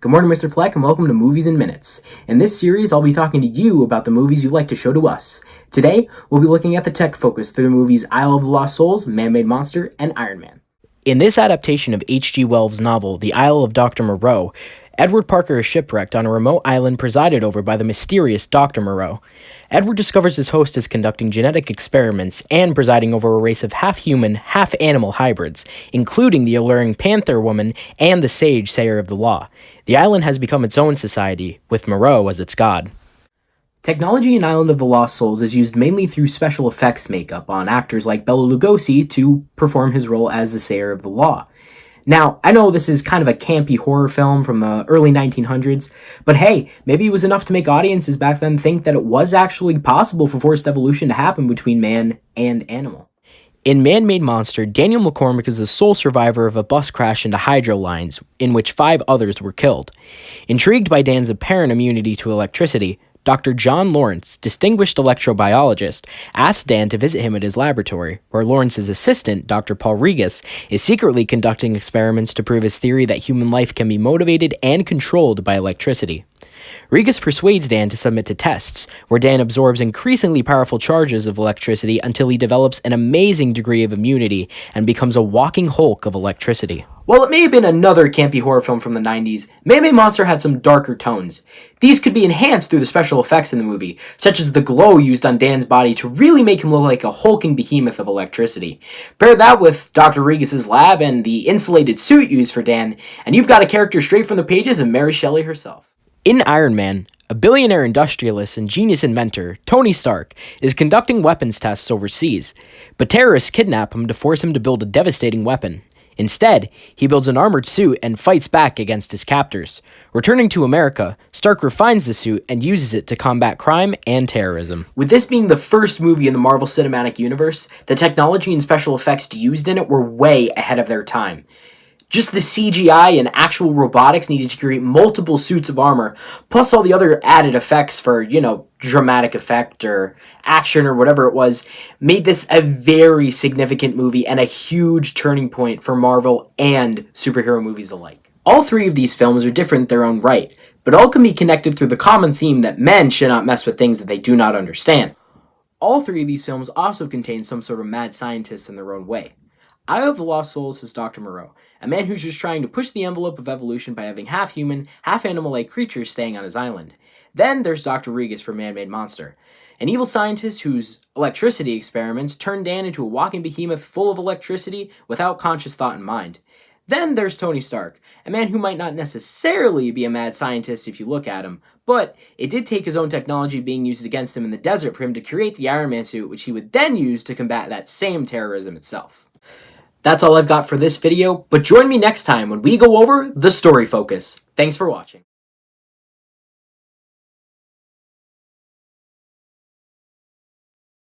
Good morning, Mr. Fleck, and welcome to Movies in Minutes. In this series, I'll be talking to you about the movies you'd like to show to us. Today, we'll be looking at the tech focus through the movies Isle of the Lost Souls, Man-Made Monster, and Iron Man. In this adaptation of H.G. Wells' novel, The Isle of Dr. Moreau, Edward Parker is shipwrecked on a remote island presided over by the mysterious Dr. Moreau. Edward discovers his host is conducting genetic experiments and presiding over a race of half-human, half-animal hybrids, including the alluring Panther Woman and the sage Sayer of the Law. The island has become its own society, with Moreau as its god. Technology in Island of the Lost Souls is used mainly through special effects makeup on actors like Bela Lugosi to perform his role as the Sayer of the Law. Now, I know this is kind of a campy horror film from the early 1900s, but hey, maybe it was enough to make audiences back then think that it was actually possible for forced evolution to happen between man and animal. In Man-Made Monster, Daniel McCormick is the sole survivor of a bus crash into hydro lines, in which 5 others were killed. Intrigued by Dan's apparent immunity to electricity, Dr. John Lawrence, distinguished electrobiologist, asked Dan to visit him at his laboratory, where Lawrence's assistant, Dr. Paul Regas, is secretly conducting experiments to prove his theory that human life can be motivated and controlled by electricity. Regas persuades Dan to submit to tests, where Dan absorbs increasingly powerful charges of electricity until he develops an amazing degree of immunity and becomes a walking Hulk of electricity. While it may have been another campy horror film from the 90s, Man-Made Monster had some darker tones. These could be enhanced through the special effects in the movie, such as the glow used on Dan's body to really make him look like a hulking behemoth of electricity. Pair that with Dr. Regas' lab and the insulated suit used for Dan, and you've got a character straight from the pages of Mary Shelley herself. In Iron Man, a billionaire industrialist and genius inventor, Tony Stark, is conducting weapons tests overseas, but terrorists kidnap him to force him to build a devastating weapon. Instead, he builds an armored suit and fights back against his captors. Returning to America, Stark refines the suit and uses it to combat crime and terrorism. With this being the first movie in the Marvel Cinematic Universe, the technology and special effects used in it were way ahead of their time. Just the CGI and actual robotics needed to create multiple suits of armor, plus all the other added effects for, dramatic effect or action or whatever it was, made this a very significant movie and a huge turning point for Marvel and superhero movies alike. All 3 of these films are different in their own right, but all can be connected through the common theme that men should not mess with things that they do not understand. All 3 of these films also contain some sort of mad scientists in their own way. Isle of the Lost Souls has Dr. Moreau, a man who's just trying to push the envelope of evolution by having half-human, half-animal-like creatures staying on his island. Then there's Dr. Regas for Man-Made Monster, an evil scientist whose electricity experiments turn Dan into a walking behemoth full of electricity without conscious thought in mind. Then there's Tony Stark, a man who might not necessarily be a mad scientist if you look at him, but it did take his own technology being used against him in the desert for him to create the Iron Man suit, which he would then use to combat that same terrorism itself. That's all I've got for this video, but join me next time when we go over the story focus. Thanks for watching.